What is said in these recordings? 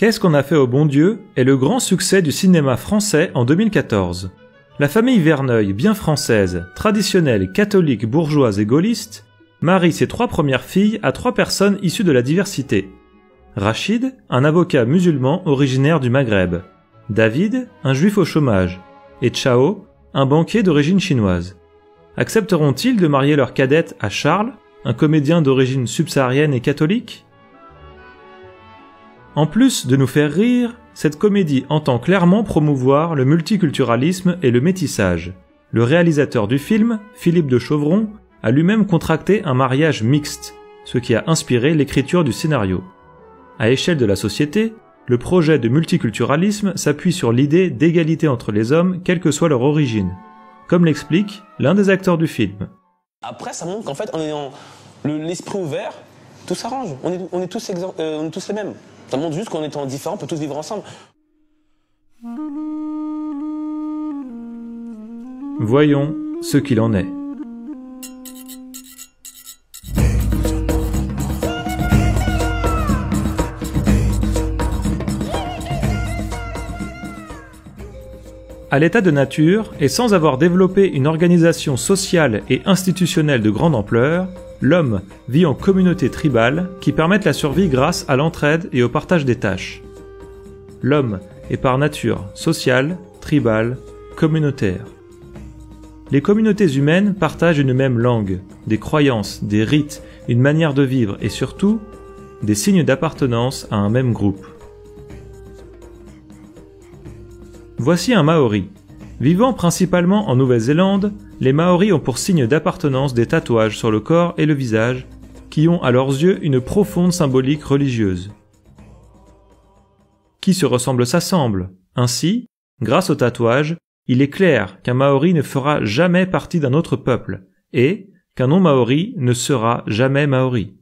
Qu'est-ce qu'on a fait au bon Dieu est le grand succès du cinéma français en 2014. La famille Verneuil, bien française, traditionnelle, catholique, bourgeoise et gaulliste, marie ses 3 premières filles à 3 personnes issues de la diversité. Rachid, un avocat musulman originaire du Maghreb. David, un juif au chômage. Et Chao, un banquier d'origine chinoise. Accepteront-ils de marier leur cadette à Charles, un comédien d'origine subsaharienne et catholique ? En plus de nous faire rire, cette comédie entend clairement promouvoir le multiculturalisme et le métissage. Le réalisateur du film, Philippe de Chauvron, a lui-même contracté un mariage mixte, ce qui a inspiré l'écriture du scénario. À échelle de la société, le projet de multiculturalisme s'appuie sur l'idée d'égalité entre les hommes, quelle que soit leur origine, comme l'explique l'un des acteurs du film. Après, ça montre qu'en fait, en ayant l'esprit ouvert, tout s'arrange. On est tous les mêmes. Ça montre juste qu'en étant différents, on peut tous vivre ensemble. Voyons ce qu'il en est. À l'état de nature, et sans avoir développé une organisation sociale et institutionnelle de grande ampleur, l'homme vit en communautés tribales qui permettent la survie grâce à l'entraide et au partage des tâches. L'homme est par nature social, tribal, communautaire. Les communautés humaines partagent une même langue, des croyances, des rites, une manière de vivre et surtout, des signes d'appartenance à un même groupe. Voici un Maori. Vivant principalement en Nouvelle-Zélande, les Maoris ont pour signe d'appartenance des tatouages sur le corps et le visage, qui ont à leurs yeux une profonde symbolique religieuse. Qui se ressemble s'assemble. Ainsi, grâce aux tatouages, il est clair qu'un Maori ne fera jamais partie d'un autre peuple, et qu'un non-Maori ne sera jamais Maori.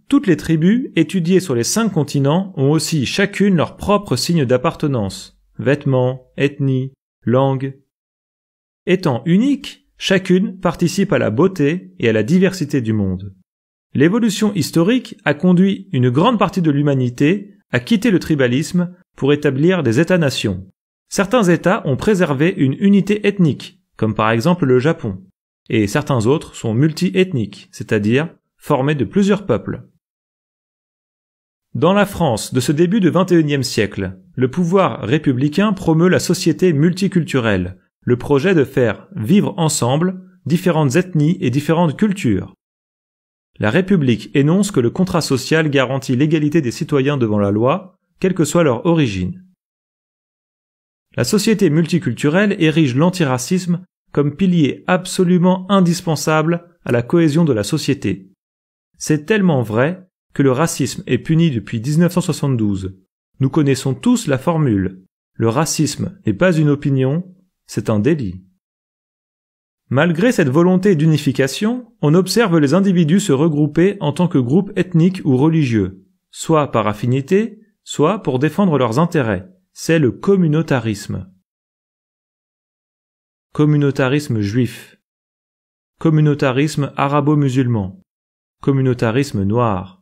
Toutes les tribus étudiées sur les 5 continents ont aussi chacune leur propre signe d'appartenance. Vêtements, ethnie, langue. Étant uniques, chacune participe à la beauté et à la diversité du monde. L'évolution historique a conduit une grande partie de l'humanité à quitter le tribalisme pour établir des États-nations. Certains États ont préservé une unité ethnique, comme par exemple le Japon, et certains autres sont multi-ethniques, c'est-à-dire formés de plusieurs peuples. Dans la France de ce début du XXIe siècle, le pouvoir républicain promeut la société multiculturelle, le projet de faire vivre ensemble différentes ethnies et différentes cultures. La République énonce que le contrat social garantit l'égalité des citoyens devant la loi, quelle que soit leur origine. La société multiculturelle érige l'antiracisme comme pilier absolument indispensable à la cohésion de la société. C'est tellement vrai que le racisme est puni depuis 1972. Nous connaissons tous la formule. Le racisme n'est pas une opinion, c'est un délit. Malgré cette volonté d'unification, on observe les individus se regrouper en tant que groupe ethnique ou religieux, soit par affinité, soit pour défendre leurs intérêts. C'est le communautarisme. Communautarisme juif. Communautarisme arabo-musulman. Communautarisme noir.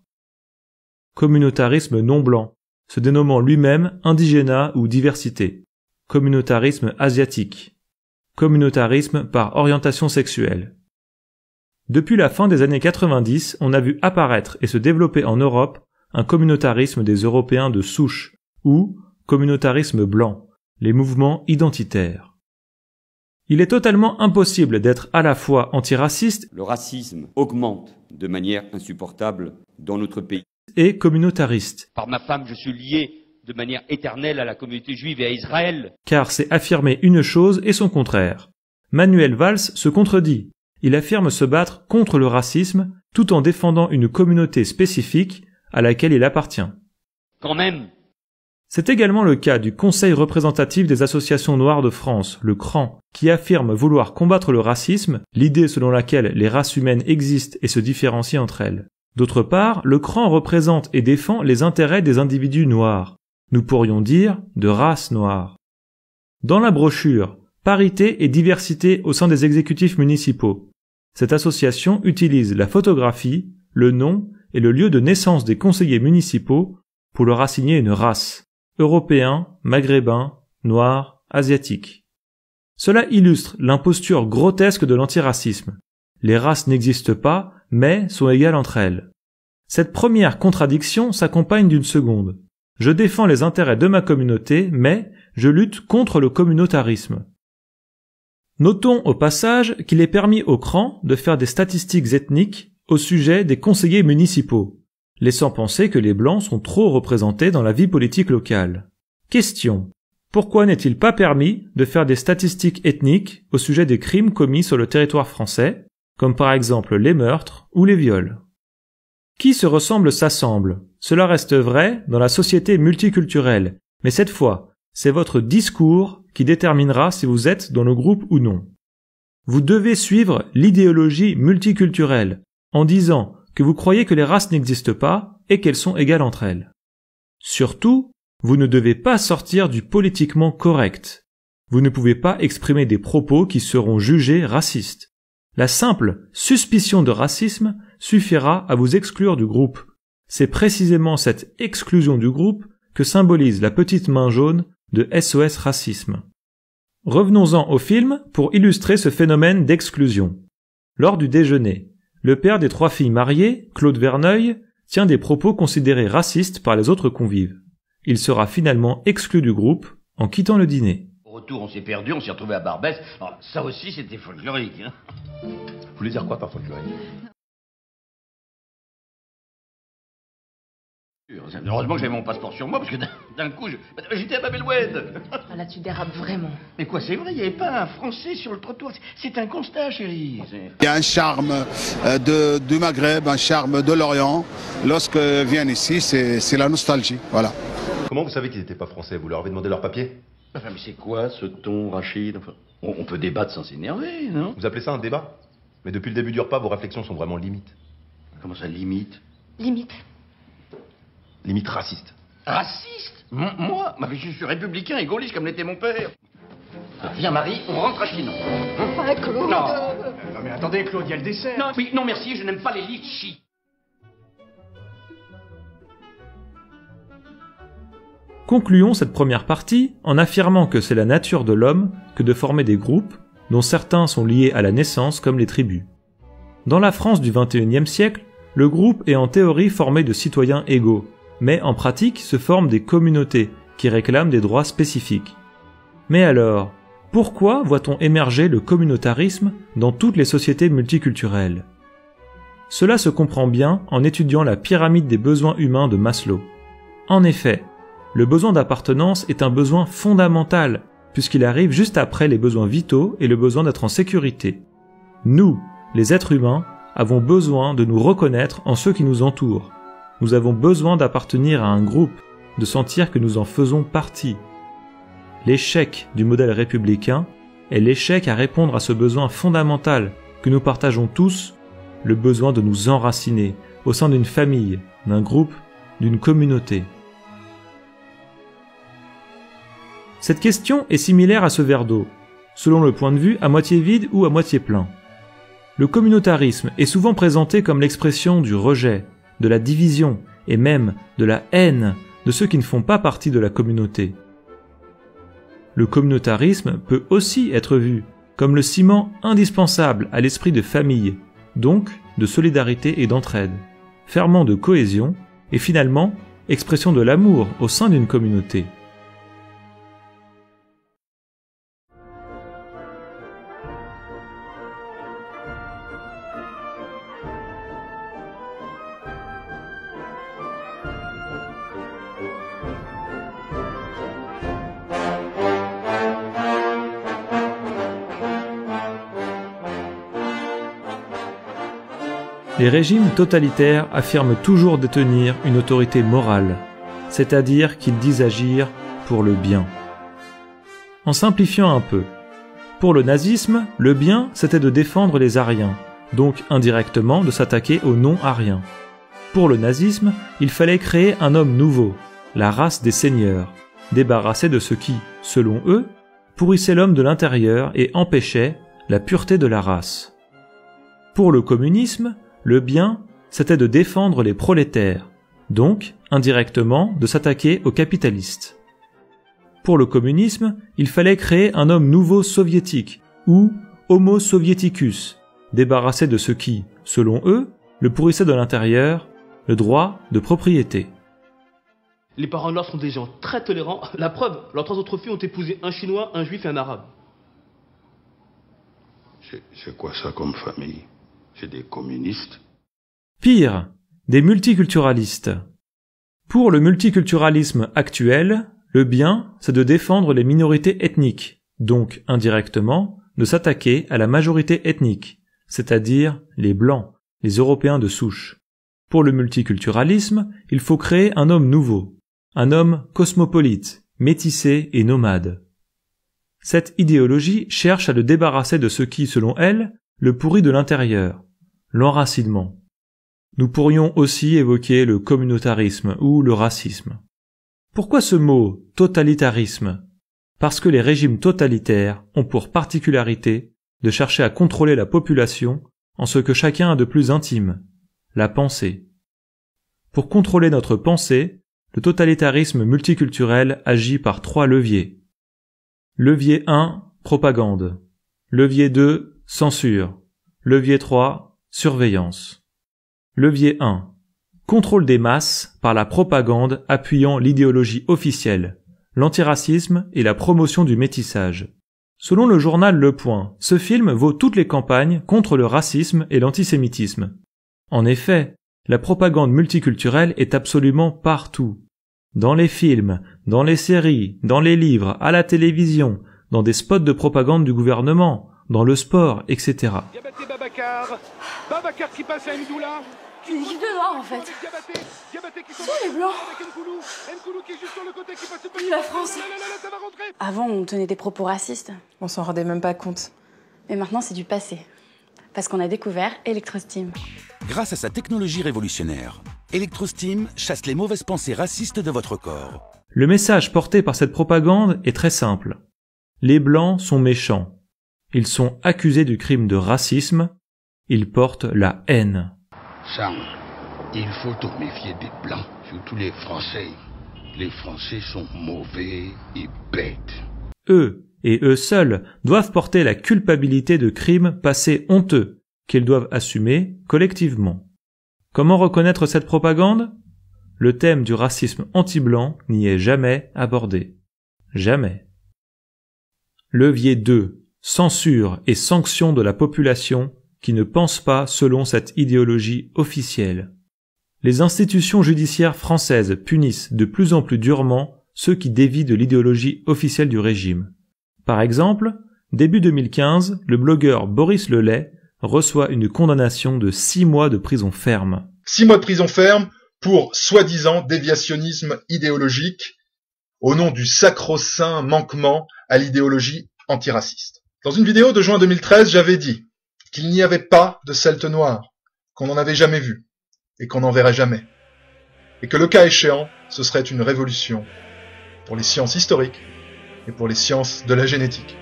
Communautarisme non-blanc, se dénommant lui-même indigénat ou diversité. Communautarisme asiatique. Communautarisme par orientation sexuelle. Depuis la fin des années 90, on a vu apparaître et se développer en Europe un communautarisme des Européens de souche, ou communautarisme blanc, les mouvements identitaires. Il est totalement impossible d'être à la fois antiraciste. Le racisme augmente de manière insupportable dans notre pays. Et communautariste. Par ma femme, je suis lié de manière éternelle à la communauté juive et à Israël. Car c'est affirmer une chose et son contraire. Manuel Valls se contredit. Il affirme se battre contre le racisme tout en défendant une communauté spécifique à laquelle il appartient. Quand même. C'est également le cas du Conseil représentatif des associations noires de France, le CRAN, qui affirme vouloir combattre le racisme, l'idée selon laquelle les races humaines existent et se différencient entre elles. D'autre part, le CRAN représente et défend les intérêts des individus noirs. Nous pourrions dire de race noire. Dans la brochure « Parité et diversité au sein des exécutifs municipaux », cette association utilise la photographie, le nom et le lieu de naissance des conseillers municipaux pour leur assigner une race, européen, maghrébin, noir, asiatique. Cela illustre l'imposture grotesque de l'antiracisme. Les races n'existent pas, mais sont égales entre elles. Cette première contradiction s'accompagne d'une seconde. Je défends les intérêts de ma communauté, mais je lutte contre le communautarisme. Notons au passage qu'il est permis au CRAN de faire des statistiques ethniques au sujet des conseillers municipaux, laissant penser que les Blancs sont trop représentés dans la vie politique locale. Question. Pourquoi n'est-il pas permis de faire des statistiques ethniques au sujet des crimes commis sur le territoire français, comme par exemple les meurtres ou les viols? Qui se ressemble s'assemble. Cela reste vrai dans la société multiculturelle, mais cette fois, c'est votre discours qui déterminera si vous êtes dans le groupe ou non. Vous devez suivre l'idéologie multiculturelle en disant que vous croyez que les races n'existent pas et qu'elles sont égales entre elles. Surtout, vous ne devez pas sortir du politiquement correct. Vous ne pouvez pas exprimer des propos qui seront jugés racistes. La simple suspicion de racisme suffira à vous exclure du groupe. C'est précisément cette exclusion du groupe que symbolise la petite main jaune de SOS Racisme. Revenons-en au film pour illustrer ce phénomène d'exclusion. Lors du déjeuner, le père des 3 filles mariées, Claude Verneuil, tient des propos considérés racistes par les autres convives. Il sera finalement exclu du groupe en quittant le dîner. Au retour, on s'est perdu, on s'est retrouvé à Barbès. Alors, ça aussi, c'était folklorique. Hein. Vous voulez dire quoi par folklorique? Heureusement que j'avais mon passeport sur moi, parce que d'un coup, j'étais à Babel-Oued. Ah, là, tu dérapes vraiment. Mais quoi, c'est vrai, il n'y avait pas un Français sur le trottoir. C'est un constat, chérie. Il y a un charme du Maghreb, un charme de l'Orient. Lorsque viennent ici, c'est la nostalgie. Voilà. Comment vous savez qu'ils n'étaient pas français? Vous leur avez demandé leur papier? Enfin, mais c'est quoi ce ton, Rachid? Enfin, on peut débattre sans s'énerver, non? Vous appelez ça un débat? Mais depuis le début du repas, vos réflexions sont vraiment limites. Comment ça, limite? Limite. Limite raciste. Raciste? Moi? Mais je suis républicain et gaulliste comme l'était mon père. Ah, viens, Marie, on rentre à Chinon. Ah, Claude. Non. Non mais attendez, Claude, il y a le dessert. Non, oui, non merci, je n'aime pas les litchis. Concluons cette première partie en affirmant que c'est la nature de l'homme que de former des groupes, dont certains sont liés à la naissance comme les tribus. Dans la France du XXIe siècle, le groupe est en théorie formé de citoyens égaux, mais en pratique se forment des communautés qui réclament des droits spécifiques. Mais alors, pourquoi voit-on émerger le communautarisme dans toutes les sociétés multiculturelles? Cela se comprend bien en étudiant la pyramide des besoins humains de Maslow. En effet, le besoin d'appartenance est un besoin fondamental, puisqu'il arrive juste après les besoins vitaux et le besoin d'être en sécurité. Nous, les êtres humains, avons besoin de nous reconnaître en ceux qui nous entourent. Nous avons besoin d'appartenir à un groupe, de sentir que nous en faisons partie. L'échec du modèle républicain est l'échec à répondre à ce besoin fondamental que nous partageons tous, le besoin de nous enraciner au sein d'une famille, d'un groupe, d'une communauté. Cette question est similaire à ce verre d'eau, selon le point de vue à moitié vide ou à moitié plein. Le communautarisme est souvent présenté comme l'expression du rejet, de la division et même de la haine de ceux qui ne font pas partie de la communauté. Le communautarisme peut aussi être vu comme le ciment indispensable à l'esprit de famille, donc de solidarité et d'entraide, ferment de cohésion et finalement expression de l'amour au sein d'une communauté. Les régimes totalitaires affirment toujours détenir une autorité morale, c'est-à-dire qu'ils disent agir pour le bien. En simplifiant un peu, pour le nazisme, le bien c'était de défendre les Aryens, donc indirectement de s'attaquer aux non-Aryens. Pour le nazisme, il fallait créer un homme nouveau, la race des seigneurs, débarrassé de ce qui, selon eux, pourrissait l'homme de l'intérieur et empêchait la pureté de la race. Pour le communisme, le bien, c'était de défendre les prolétaires, donc, indirectement, de s'attaquer aux capitalistes. Pour le communisme, il fallait créer un homme nouveau soviétique, ou Homo soviéticus, débarrassé de ce qui, selon eux, le pourrissait de l'intérieur, le droit de propriété. Les parents noirs sont des gens très tolérants. La preuve, leurs 3 autres filles ont épousé un Chinois, un Juif et un Arabe. C'est quoi ça comme famille? C'est des communistes? Pire, des multiculturalistes. Pour le multiculturalisme actuel, le bien, c'est de défendre les minorités ethniques, donc, indirectement, de s'attaquer à la majorité ethnique, c'est-à-dire les Blancs, les Européens de souche. Pour le multiculturalisme, il faut créer un homme nouveau, un homme cosmopolite, métissé et nomade. Cette idéologie cherche à le débarrasser de ce qui, selon elle, le pourrit de l'intérieur, l'enracinement. Nous pourrions aussi évoquer le communautarisme ou le racisme. Pourquoi ce mot « totalitarisme » ? Parce que les régimes totalitaires ont pour particularité de chercher à contrôler la population en ce que chacun a de plus intime, la pensée. Pour contrôler notre pensée, le totalitarisme multiculturel agit par 3 leviers. Levier 1, propagande. Levier 2, censure. Levier 3, surveillance. Levier 1, contrôle des masses par la propagande appuyant l'idéologie officielle, l'antiracisme et la promotion du métissage. Selon le journal Le Point, ce film vaut toutes les campagnes contre le racisme et l'antisémitisme. En effet, la propagande multiculturelle est absolument partout. Dans les films, dans les séries, dans les livres, à la télévision, dans des spots de propagande du gouvernement, dans le sport, etc. Babacar qui passe à Mdoula. Une équipe de noirs en fait. Où sont les blancs? La France. Avant on tenait des propos racistes. On s'en rendait même pas compte. Mais maintenant c'est du passé. Parce qu'on a découvert ElectroSteam. Grâce à sa technologie révolutionnaire, ElectroSteam chasse les mauvaises pensées racistes de votre corps. Le message porté par cette propagande est très simple. Les blancs sont méchants. Ils sont accusés du crime de racisme. Ils portent la haine. Sam, il faut te méfier des blancs, surtout les Français. Les Français sont mauvais et bêtes. Eux, et eux seuls, doivent porter la culpabilité de crimes passés honteux, qu'ils doivent assumer collectivement. Comment reconnaître cette propagande? Le thème du racisme anti-blanc n'y est jamais abordé. Jamais. Levier 2. Censure et sanction de la population qui ne pense pas selon cette idéologie officielle. Les institutions judiciaires françaises punissent de plus en plus durement ceux qui dévient de l'idéologie officielle du régime. Par exemple, début 2015, le blogueur Boris Lelay reçoit une condamnation de 6 mois de prison ferme. 6 mois de prison ferme pour soi-disant déviationnisme idéologique au nom du sacro-saint manquement à l'idéologie antiraciste. Dans une vidéo de juin 2013, j'avais dit qu'il n'y avait pas de Celtes noirs, qu'on n'en avait jamais vu, et qu'on n'en verrait jamais. Et que le cas échéant, ce serait une révolution pour les sciences historiques et pour les sciences de la génétique.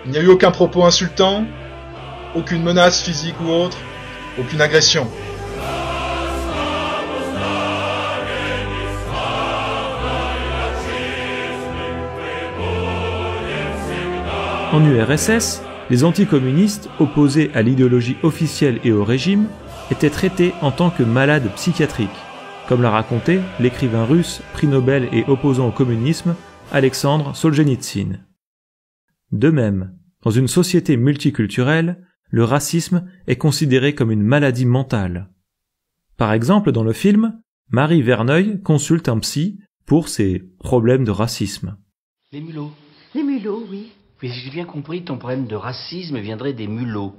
Il n'y a eu aucun propos insultant, aucune menace physique ou autre, aucune agression. En URSS, les anticommunistes, opposés à l'idéologie officielle et au régime, étaient traités en tant que malades psychiatriques, comme l'a raconté l'écrivain russe, prix Nobel et opposant au communisme, Alexandre Solzhenitsyn. De même, dans une société multiculturelle, le racisme est considéré comme une maladie mentale. Par exemple, dans le film, Marie Verneuil consulte un psy pour ses problèmes de racisme. Les mulots. Les mulots, oui. Mais si j'ai bien compris, ton problème de racisme viendrait des mulots.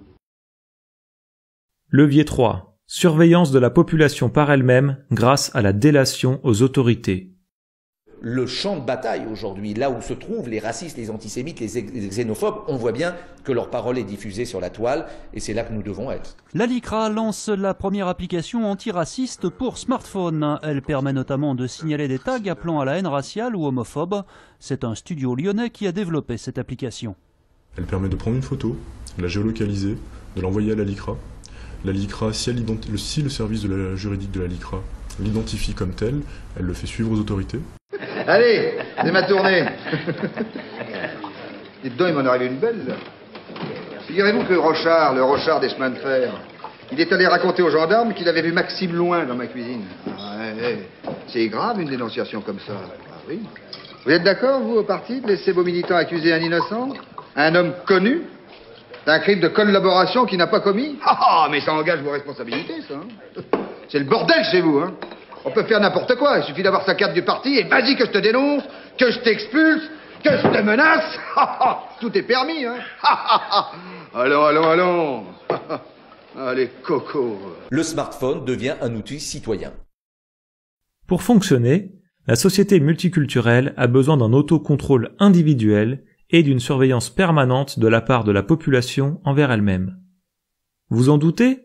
Levier 3. Surveillance de la population par elle-même grâce à la délation aux autorités. Le champ de bataille aujourd'hui, là où se trouvent les racistes, les antisémites, les xénophobes, on voit bien que leur parole est diffusée sur la toile et c'est là que nous devons être. La LICRA lance la première application antiraciste pour smartphone. Elle permet notamment de signaler des tags appelant à la haine raciale ou homophobe. C'est un studio lyonnais qui a développé cette application. Elle permet de prendre une photo, de la géolocaliser, de l'envoyer à la LICRA. La LICRA, si le service de la juridique de la LICRA l'identifie comme tel, elle le fait suivre aux autorités. Allez, c'est ma tournée. Et dedans, il m'en arrive une belle, là. Figurez-vous que le Rochard des chemins de fer, il est allé raconter aux gendarmes qu'il avait vu Maxime Loin dans ma cuisine. C'est grave, une dénonciation comme ça. Ah, oui. Vous êtes d'accord, vous, au parti, de laisser vos militants accuser un innocent, un homme connu, d'un crime de collaboration qu'il n'a pas commis? Ah, mais ça engage vos responsabilités, ça. Hein. C'est le bordel chez vous, hein. On peut faire n'importe quoi, il suffit d'avoir sa carte du parti et vas-y que je te dénonce, que je t'expulse, que je te menace. Tout est permis, hein. Allons. Allez, coco. Le smartphone devient un outil citoyen. Pour fonctionner, la société multiculturelle a besoin d'un autocontrôle individuel et d'une surveillance permanente de la part de la population envers elle-même. Vous en doutez?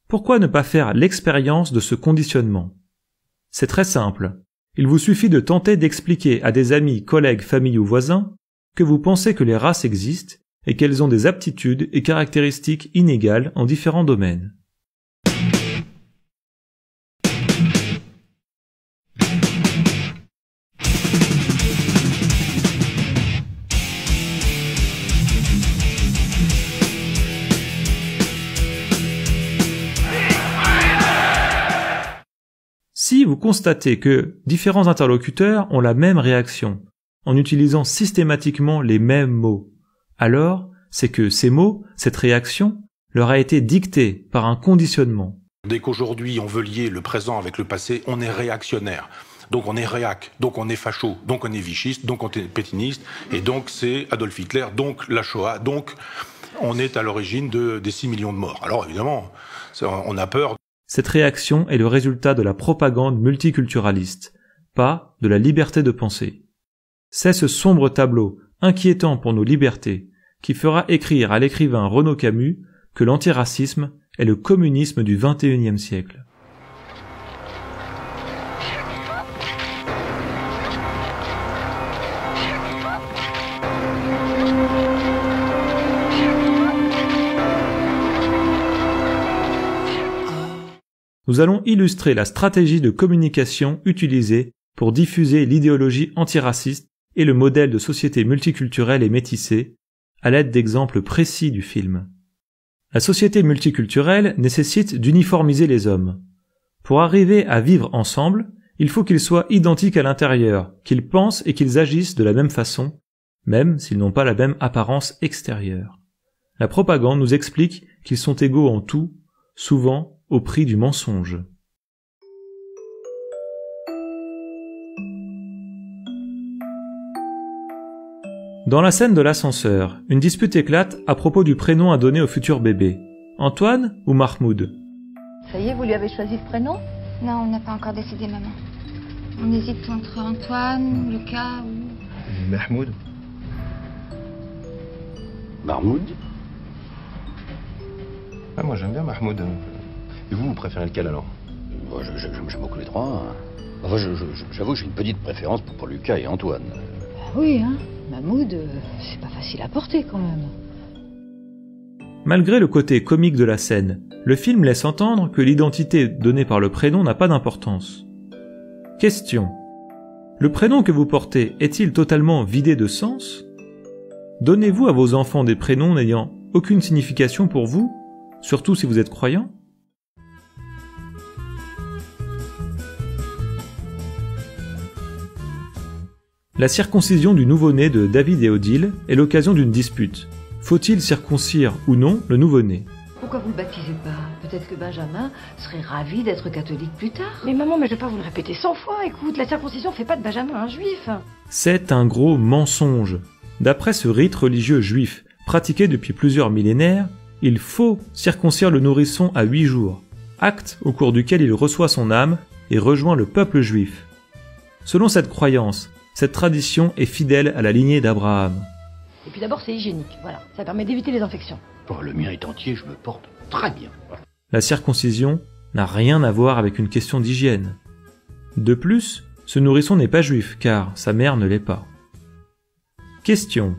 Pourquoi ne pas faire l'expérience de ce conditionnement? C'est très simple. Il vous suffit de tenter d'expliquer à des amis, collègues, familles ou voisins que vous pensez que les races existent et qu'elles ont des aptitudes et caractéristiques inégales en différents domaines. Si vous constatez que différents interlocuteurs ont la même réaction, en utilisant systématiquement les mêmes mots, alors c'est que ces mots, cette réaction, leur a été dictée par un conditionnement. Dès qu'aujourd'hui on veut lier le présent avec le passé, on est réactionnaire. Donc on est réac, donc on est facho, donc on est vichiste, donc on est pétiniste, et donc c'est Adolf Hitler, donc la Shoah, donc on est à l'origine des 6 millions de morts. Alors évidemment, on a peur. Cette réaction est le résultat de la propagande multiculturaliste, pas de la liberté de penser. C'est ce sombre tableau, inquiétant pour nos libertés, qui fera écrire à l'écrivain Renaud Camus que l'antiracisme est le communisme du XXIe siècle. Nous allons illustrer la stratégie de communication utilisée pour diffuser l'idéologie antiraciste et le modèle de société multiculturelle et métissée, à l'aide d'exemples précis du film. La société multiculturelle nécessite d'uniformiser les hommes. Pour arriver à vivre ensemble, il faut qu'ils soient identiques à l'intérieur, qu'ils pensent et qu'ils agissent de la même façon, même s'ils n'ont pas la même apparence extérieure. La propagande nous explique qu'ils sont égaux en tout, souvent au prix du mensonge. Dans la scène de l'ascenseur, une dispute éclate à propos du prénom à donner au futur bébé. Antoine ou Mahmoud? Ça y est, vous lui avez choisi le prénom? Non, on n'a pas encore décidé, maman. On hésite entre Antoine, Lucas ou... Mahmoud. Mahmoud? Ah, moi j'aime bien Mahmoud. Et vous préférez lequel alors? Moi, j'aime beaucoup les trois. Enfin, j'avoue que j'ai une petite préférence pour Lucas et Antoine. Oui, hein. Mahmoud, c'est pas facile à porter quand même. Malgré le côté comique de la scène, le film laisse entendre que l'identité donnée par le prénom n'a pas d'importance. Question. Le prénom que vous portez est-il totalement vidé de sens? Donnez-vous à vos enfants des prénoms n'ayant aucune signification pour vous, surtout si vous êtes croyant? La circoncision du nouveau-né de David et Odile est l'occasion d'une dispute. Faut-il circoncire ou non le nouveau-né? Pourquoi vous le baptisez pas? Peut-être que Benjamin serait ravi d'être catholique plus tard. Mais maman, mais je vais pas vous le répéter 100 fois, écoute, la circoncision fait pas de Benjamin un juif. C'est un gros mensonge. D'après ce rite religieux juif, pratiqué depuis plusieurs millénaires, il faut circoncire le nourrisson à 8 jours, acte au cours duquel il reçoit son âme et rejoint le peuple juif. Selon cette croyance, cette tradition est fidèle à la lignée d'Abraham. Et puis d'abord, c'est hygiénique, voilà. Ça permet d'éviter les infections. Oh, le mien est entier, je me porte très bien. La circoncision n'a rien à voir avec une question d'hygiène. De plus, ce nourrisson n'est pas juif, car sa mère ne l'est pas. Question.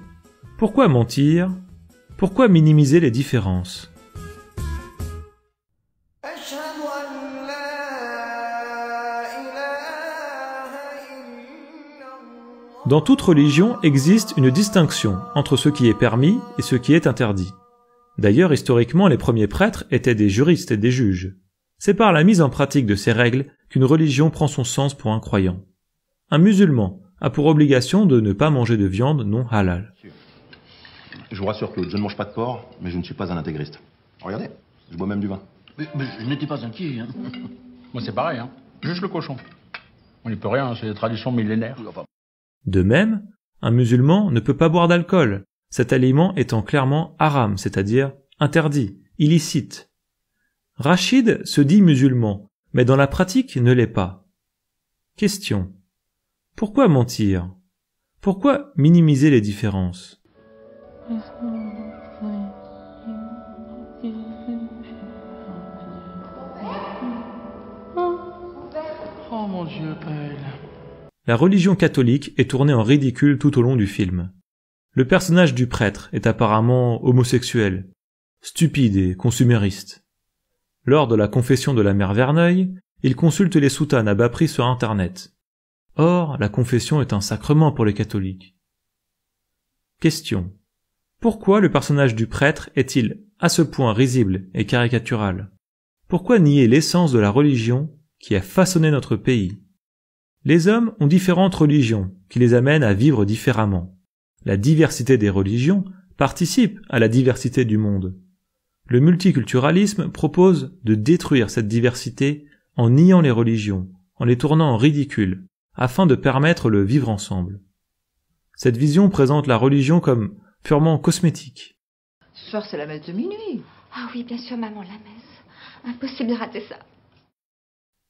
Pourquoi mentir? Pourquoi minimiser les différences? Dans toute religion existe une distinction entre ce qui est permis et ce qui est interdit. D'ailleurs, historiquement, les premiers prêtres étaient des juristes et des juges. C'est par la mise en pratique de ces règles qu'une religion prend son sens pour un croyant. Un musulman a pour obligation de ne pas manger de viande non halal. Je vous rassure, Claude, je ne mange pas de porc, mais je ne suis pas un intégriste. Regardez, je bois même du vin. Mais je n'étais pas inquiet, hein. Moi, c'est pareil, hein. Juste le cochon. On n'y peut rien, c'est des traditions millénaires. De même, un musulman ne peut pas boire d'alcool, cet aliment étant clairement haram, c'est-à-dire interdit, illicite. Rachid se dit musulman, mais dans la pratique ne l'est pas. Question. Pourquoi mentir? Pourquoi minimiser les différences? Oh mon Dieu, Paël. La religion catholique est tournée en ridicule tout au long du film. Le personnage du prêtre est apparemment homosexuel, stupide et consumériste. Lors de la confession de la mère Verneuil, il consulte les soutanes à bas prix sur Internet. Or, la confession est un sacrement pour les catholiques. Question. Pourquoi le personnage du prêtre est-il à ce point risible et caricatural? Pourquoi nier l'essence de la religion qui a façonné notre pays? Les hommes ont différentes religions qui les amènent à vivre différemment. La diversité des religions participe à la diversité du monde. Le multiculturalisme propose de détruire cette diversité en niant les religions, en les tournant en ridicule, afin de permettre le vivre ensemble. Cette vision présente la religion comme purement cosmétique. Ce soir, c'est la messe de minuit. Ah oui, bien sûr, maman, la messe. Impossible de rater ça.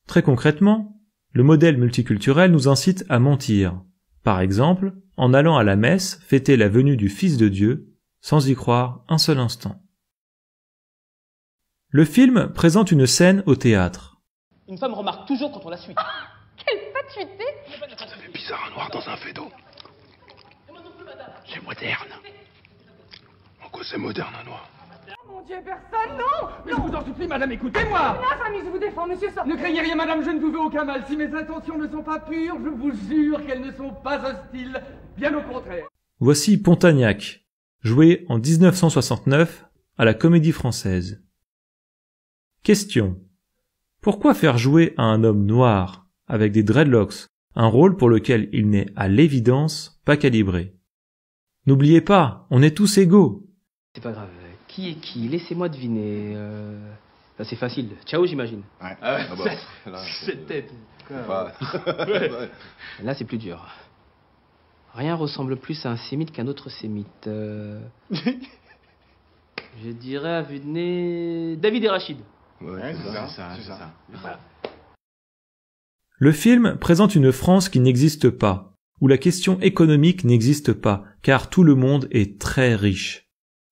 Très concrètement, le modèle multiculturel nous incite à mentir. Par exemple, en allant à la messe fêter la venue du Fils de Dieu, sans y croire un seul instant. Le film présente une scène au théâtre. Une femme remarque toujours quand on la suit. Quelle fatuité! Ça fait bizarre un noir dans un fait d'eau. C'est moderne. En quoi c'est moderne un noir? Mon Dieu, personne, non! Mais je vous en supplie, madame, écoutez-moi! La famille, je vous défends, monsieur, sortez! Ne craignez rien, madame, je ne vous veux aucun mal. Si mes intentions ne sont pas pures, je vous jure qu'elles ne sont pas hostiles. Bien au contraire. Voici Pontagnac, joué en 1969 à la Comédie Française. Question. Pourquoi faire jouer à un homme noir, avec des dreadlocks, un rôle pour lequel il n'est à l'évidence pas calibré? N'oubliez pas, on est tous égaux. C'est pas grave. Qui est qui? Laissez-moi deviner. Ça, c'est facile. Ciao, j'imagine. Ouais. C'était... Là, c'est plus dur. Rien ressemble plus à un sémite qu'un autre sémite. Je dirais à vue de nez... David et Rachid. Ouais, c'est ça. Voilà. Le film présente une France qui n'existe pas, où la question économique n'existe pas, car tout le monde est très riche.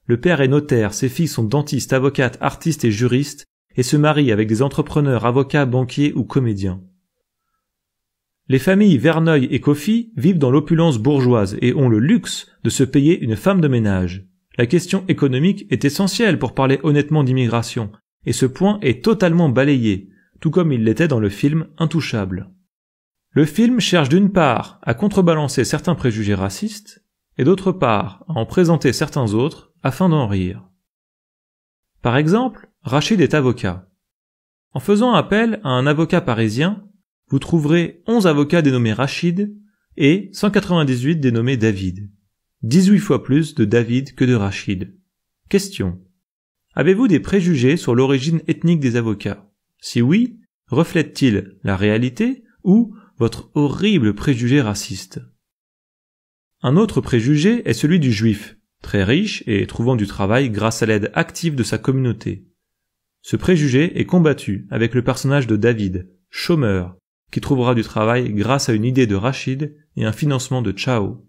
Le père est notaire, ses filles sont dentistes, avocates, artistes et juristes, et se marient avec des entrepreneurs, avocats, banquiers ou comédiens. Les familles Verneuil et Coffy vivent dans l'opulence bourgeoise et ont le luxe de se payer une femme de ménage. La question économique est essentielle pour parler honnêtement d'immigration, et ce point est totalement balayé, tout comme il l'était dans le film Intouchable. Le film cherche d'une part à contrebalancer certains préjugés racistes, et d'autre part à en présenter certains autres afin d'en rire. Par exemple, Rachid est avocat. En faisant appel à un avocat parisien, vous trouverez 11 avocats dénommés Rachid et 198 dénommés David. 18 fois plus de David que de Rachid. Question. Avez-vous des préjugés sur l'origine ethnique des avocats? Si oui, reflètent-ils la réalité ou votre horrible préjugé raciste? Un autre préjugé est celui du juif, très riche et trouvant du travail grâce à l'aide active de sa communauté. Ce préjugé est combattu avec le personnage de David, chômeur, qui trouvera du travail grâce à une idée de Rachid et un financement de Chao.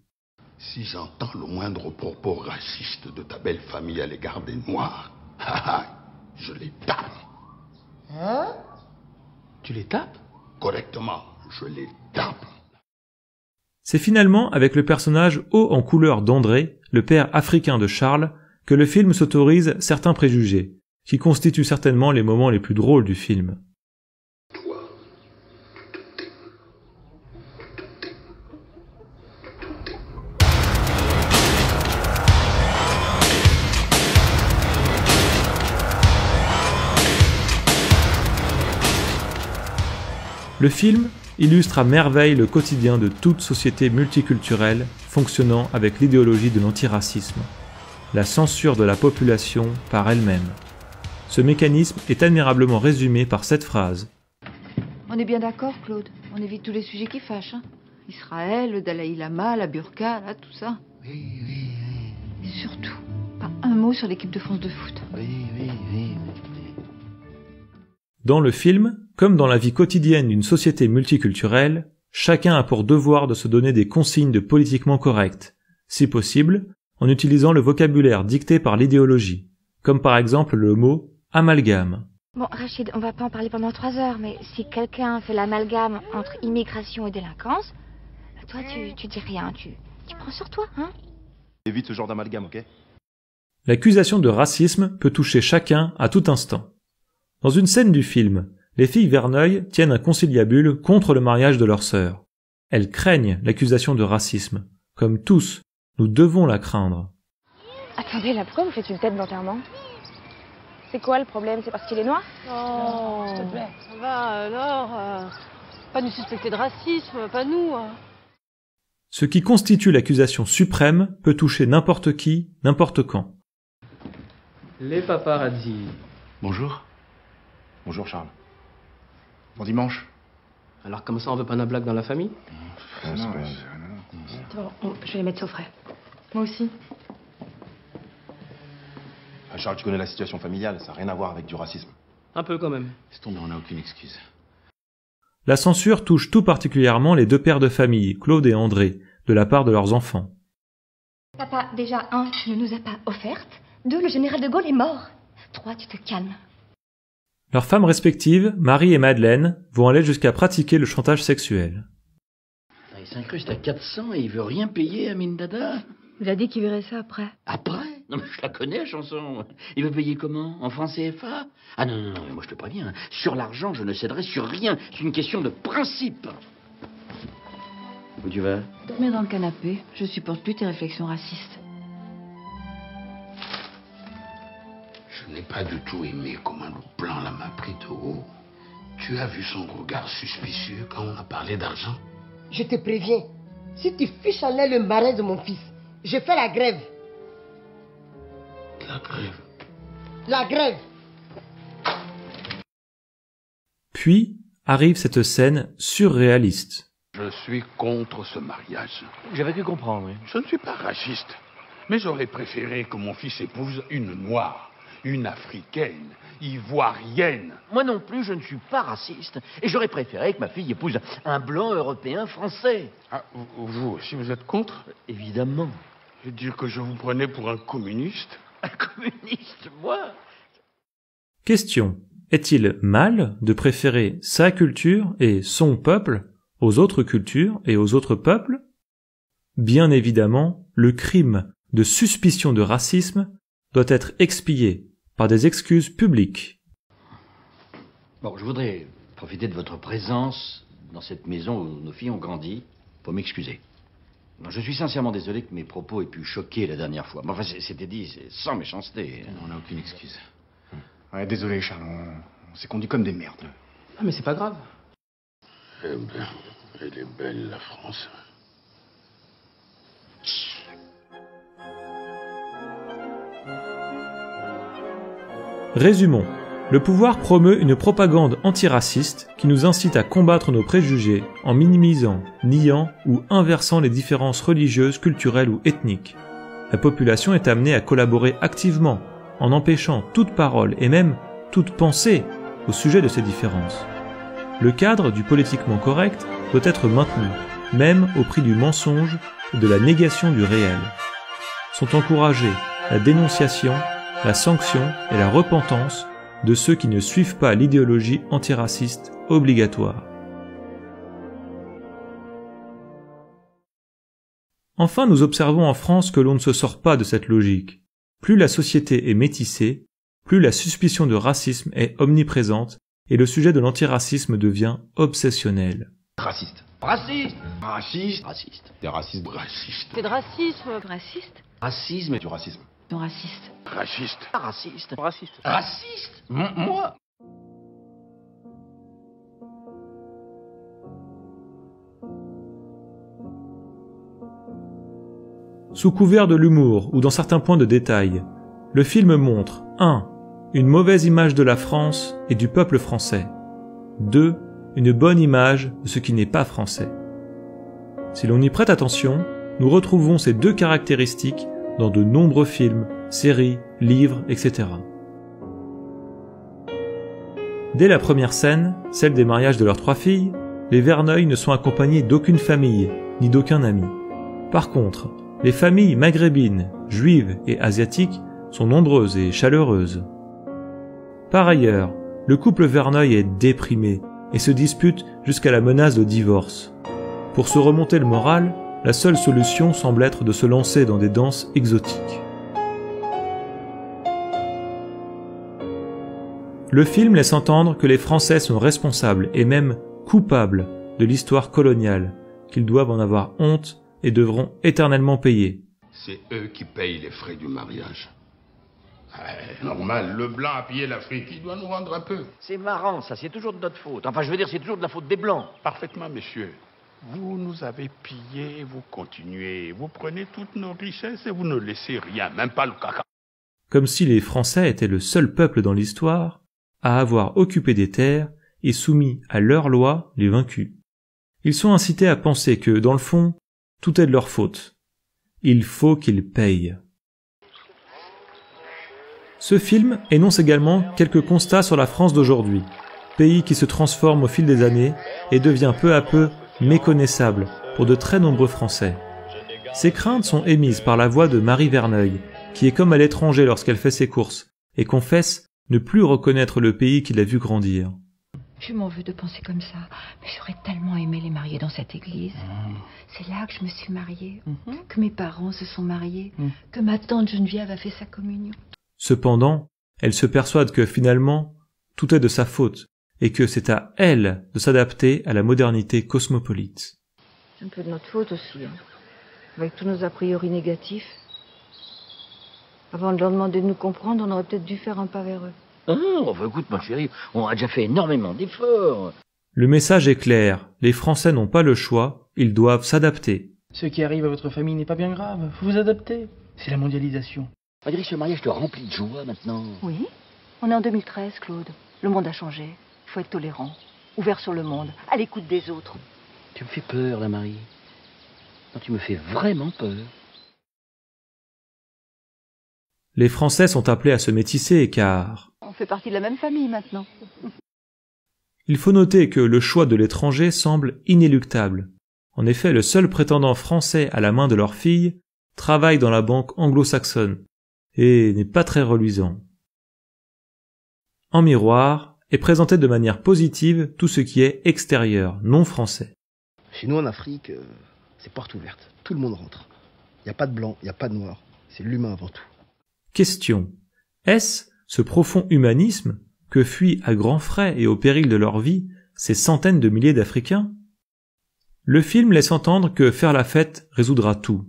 Si j'entends le moindre propos raciste de ta belle famille à l'égard des Noirs, je les tape. Hein? Tu les tapes? Correctement, je les tape. C'est finalement avec le personnage haut en couleur d'André, le père africain de Charles, que le film s'autorise certains préjugés, qui constituent certainement les moments les plus drôles du film. Le film illustre à merveille le quotidien de toute société multiculturelle fonctionnant avec l'idéologie de l'antiracisme, la censure de la population par elle-même. Ce mécanisme est admirablement résumé par cette phrase. On est bien d'accord, Claude. On évite tous les sujets qui fâchent. Hein. Israël, le Dalai Lama, la burqa, là, tout ça. Oui. Et surtout, pas un mot sur l'équipe de France de foot. Oui. Dans le film, comme dans la vie quotidienne d'une société multiculturelle, chacun a pour devoir de se donner des consignes de politiquement correct, si possible, en utilisant le vocabulaire dicté par l'idéologie, comme par exemple le mot « amalgame ». Bon, Rachid, on va pas en parler pendant 3 heures, mais si quelqu'un fait l'amalgame entre immigration et délinquance, toi, tu dis rien, tu prends sur toi, hein? Évite ce genre d'amalgame, ok? L'accusation de racisme peut toucher chacun à tout instant. Dans une scène du film, les filles Verneuil tiennent un conciliabule contre le mariage de leur sœur. Elles craignent l'accusation de racisme. Comme tous, nous devons la craindre. Attendez, là, pourquoi vous faites une tête d'enterrement? C'est quoi le problème? C'est parce qu'il est noir? Oh, s'il te plaît. Ça va alors pas nous suspecter de racisme, pas nous. Ce qui constitue l'accusation suprême peut toucher n'importe qui, n'importe quand. Les paparazzi. Bonjour. Bonjour Charles. Bon dimanche. Alors comment ça, on veut pas un blague dans la famille? Bon, je vais les mettre au frais. Moi aussi. Charles, tu connais la situation familiale, ça n'a rien à voir avec du racisme. Un peu quand même. Laisse tomber, on n'a aucune excuse. La censure touche tout particulièrement les deux pères de famille, Claude et André, de la part de leurs enfants. Papa, déjà, 1, tu ne nous as pas offerte. 2, le général de Gaulle est mort. 3, tu te calmes. Leurs femmes respectives, Marie et Madeleine, vont aller jusqu'à pratiquer le chantage sexuel. Il s'incruste à 400 et il veut rien payer à Mindada. Il a dit qu'il verrait ça après. Après? Non mais je la connais, la chanson. Il veut payer comment? En francs CFA? Ah non, moi je te préviens. Sur l'argent, je ne céderai sur rien. C'est une question de principe. Où tu vas? Dormir dans le canapé. Je supporte plus tes réflexions racistes. Je n'ai pas du tout aimé comment le plan la m'a pris de haut. Tu as vu son regard suspicieux quand on a parlé d'argent? Je te préviens, si tu fiches en l'air le marin de mon fils, je fais la grève. La grève? La grève! Puis arrive cette scène surréaliste. Je suis contre ce mariage. J'avais cru comprendre, oui. Je ne suis pas raciste, mais j'aurais préféré que mon fils épouse une noire, une africaine, ivoirienne. Moi non plus, je ne suis pas raciste. Et j'aurais préféré que ma fille épouse un blanc européen français. Ah, vous aussi, vous êtes contre? Évidemment. Je veux dire que je vous prenais pour un communiste? Un communiste, moi? Question. Est-il mal de préférer sa culture et son peuple aux autres cultures et aux autres peuples? Bien évidemment, le crime de suspicion de racisme doit être expié par des excuses publiques. Bon, je voudrais profiter de votre présence dans cette maison où nos filles ont grandi pour m'excuser. Je suis sincèrement désolé que mes propos aient pu choquer la dernière fois. Mais enfin, c'était dit sans méchanceté. On n'a aucune excuse. Ouais, désolé Charles, on s'est conduit comme des merdes. Ah mais c'est pas grave. Eh bien, elle est belle la France. Résumons. Le pouvoir promeut une propagande antiraciste qui nous incite à combattre nos préjugés en minimisant, niant ou inversant les différences religieuses, culturelles ou ethniques. La population est amenée à collaborer activement en empêchant toute parole et même toute pensée au sujet de ces différences. Le cadre du politiquement correct doit être maintenu, même au prix du mensonge et de la négation du réel. Sont encouragées la dénonciation, la sanction et la repentance de ceux qui ne suivent pas l'idéologie antiraciste obligatoire. Enfin, nous observons en France que l'on ne se sort pas de cette logique. Plus la société est métissée, plus la suspicion de racisme est omniprésente et le sujet de l'antiracisme devient obsessionnel. Raciste. Raciste. Raciste. Raciste. Des racistes. Raciste. C'est de racisme. Raciste? Racisme. Du racisme. Non, raciste. Raciste. Raciste. Raciste. Raciste? Moi? Sous couvert de l'humour ou dans certains points de détail, le film montre 1. Une mauvaise image de la France et du peuple français. 2. Une bonne image de ce qui n'est pas français. Si l'on y prête attention, nous retrouvons ces deux caractéristiques dans de nombreux films, séries, livres, etc. Dès la première scène, celle des mariages de leurs 3 filles, les Verneuil ne sont accompagnés d'aucune famille, ni d'aucun ami. Par contre, les familles maghrébines, juives et asiatiques sont nombreuses et chaleureuses. Par ailleurs, le couple Verneuil est déprimé et se dispute jusqu'à la menace de divorce. Pour se remonter le moral, la seule solution semble être de se lancer dans des danses exotiques. Le film laisse entendre que les Français sont responsables et même coupables de l'histoire coloniale, qu'ils doivent en avoir honte et devront éternellement payer. C'est eux qui payent les frais du mariage. Normal, le blanc a pillé l'Afrique, il doit nous rendre un peu. C'est marrant, ça, c'est toujours de notre faute. Enfin, je veux dire, c'est toujours de la faute des blancs. Parfaitement, monsieur. Vous nous avez pillés, vous continuez. Vous prenez toutes nos richesses et vous ne laissez rien, même pas le caca. Comme si les Français étaient le seul peuple dans l'histoire à avoir occupé des terres et soumis à leurs lois les vaincus. Ils sont incités à penser que, dans le fond, tout est de leur faute. Il faut qu'ils payent. Ce film énonce également quelques constats sur la France d'aujourd'hui, pays qui se transforme au fil des années et devient peu à peu méconnaissable pour de très nombreux Français. Ces craintes sont émises par la voix de Marie Verneuil, qui est comme à l'étranger lorsqu'elle fait ses courses, et confesse ne plus reconnaître le pays qu'il a vu grandir. Je m'en veux de penser comme ça, mais j'aurais tellement aimé les marier dans cette église. C'est là que je me suis mariée, que mes parents se sont mariés, que ma tante Geneviève a fait sa communion. Cependant, elle se persuade que finalement, tout est de sa faute, et que c'est à elle de s'adapter à la modernité cosmopolite. C'est un peu de notre faute aussi, hein. Avec tous nos a priori négatifs. Avant de leur demander de nous comprendre, on aurait peut-être dû faire un pas vers eux. Enfin, écoute, ma chérie, on a déjà fait énormément d'efforts. Le message est clair, les Français n'ont pas le choix, ils doivent s'adapter. Ce qui arrive à votre famille n'est pas bien grave, faut vous adapter. C'est la mondialisation. Valérie, ce mariage te remplit de joie maintenant. Oui, on est en 2013, Claude. Le monde a changé. Il faut être tolérant, ouvert sur le monde, à l'écoute des autres. Tu me fais peur, la Marie. Non, tu me fais vraiment peur. Les Français sont appelés à se métisser car... On fait partie de la même famille maintenant. Il faut noter que le choix de l'étranger semble inéluctable. En effet, le seul prétendant français à la main de leur fille travaille dans la banque anglo-saxonne et n'est pas très reluisant. En miroir, est présenté de manière positive tout ce qui est extérieur, non français. Chez nous en Afrique, c'est porte ouverte. Tout le monde rentre. Il n'y a pas de blanc, il n'y a pas de noir. C'est l'humain avant tout. Question. Est-ce ce profond humanisme que fuient à grands frais et au péril de leur vie ces centaines de milliers d'Africains? Le film laisse entendre que faire la fête résoudra tout.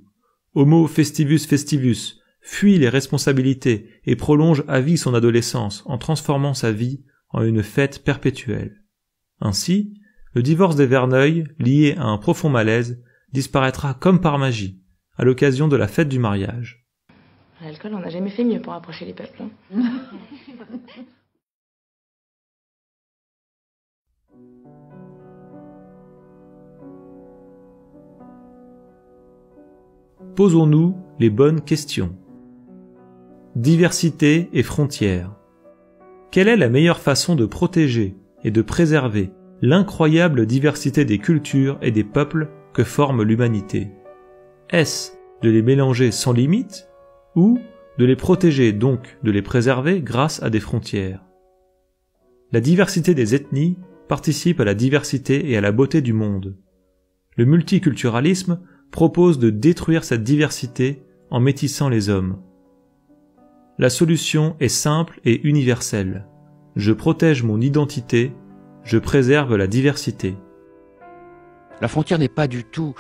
Homo festivus festivus fuit les responsabilités et prolonge à vie son adolescence en transformant sa vie en une fête perpétuelle. Ainsi, le divorce des Verneuil, lié à un profond malaise, disparaîtra comme par magie, à l'occasion de la fête du mariage. L'alcool, on n'a jamais fait mieux pour rapprocher les peuples. Hein. Posons-nous les bonnes questions. Diversité et frontières. Quelle est la meilleure façon de protéger et de préserver l'incroyable diversité des cultures et des peuples que forme l'humanité? Est-ce de les mélanger sans limite ou de les protéger, donc de les préserver grâce à des frontières? La diversité des ethnies participe à la diversité et à la beauté du monde. Le multiculturalisme propose de détruire cette diversité en métissant les hommes. La solution est simple et universelle. Je protège mon identité, je préserve la diversité. La frontière n'est pas du tout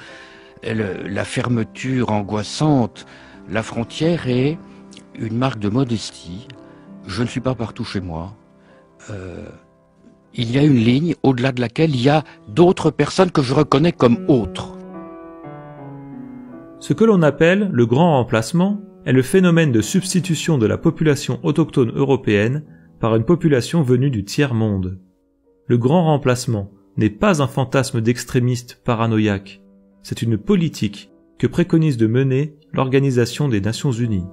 la fermeture angoissante. La frontière est une marque de modestie. Je ne suis pas partout chez moi. Il y a une ligne au-delà de laquelle il y a d'autres personnes que je reconnais comme autres. Ce que l'on appelle le grand remplacement est le phénomène de substitution de la population autochtone européenne par une population venue du tiers-monde. Le grand remplacement n'est pas un fantasme d'extrémistes paranoïaques, c'est une politique que préconise de mener l'Organisation des Nations Unies.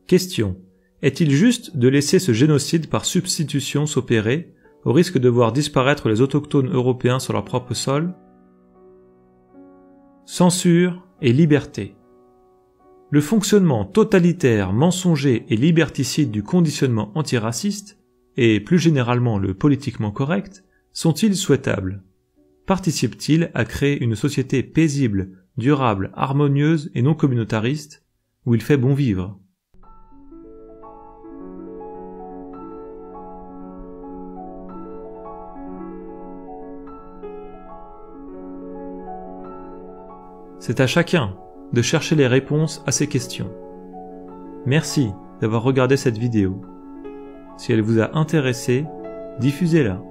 Question. Est-il juste de laisser ce génocide par substitution s'opérer au risque de voir disparaître les autochtones européens sur leur propre sol? Censure et liberté. Le fonctionnement totalitaire, mensonger et liberticide du conditionnement antiraciste, et plus généralement le politiquement correct, sont-ils souhaitables? Participent-ils à créer une société paisible, durable, harmonieuse et non communautariste, où il fait bon vivre? C'est à chacun de chercher les réponses à ces questions. Merci d'avoir regardé cette vidéo. Si elle vous a intéressé, diffusez-la.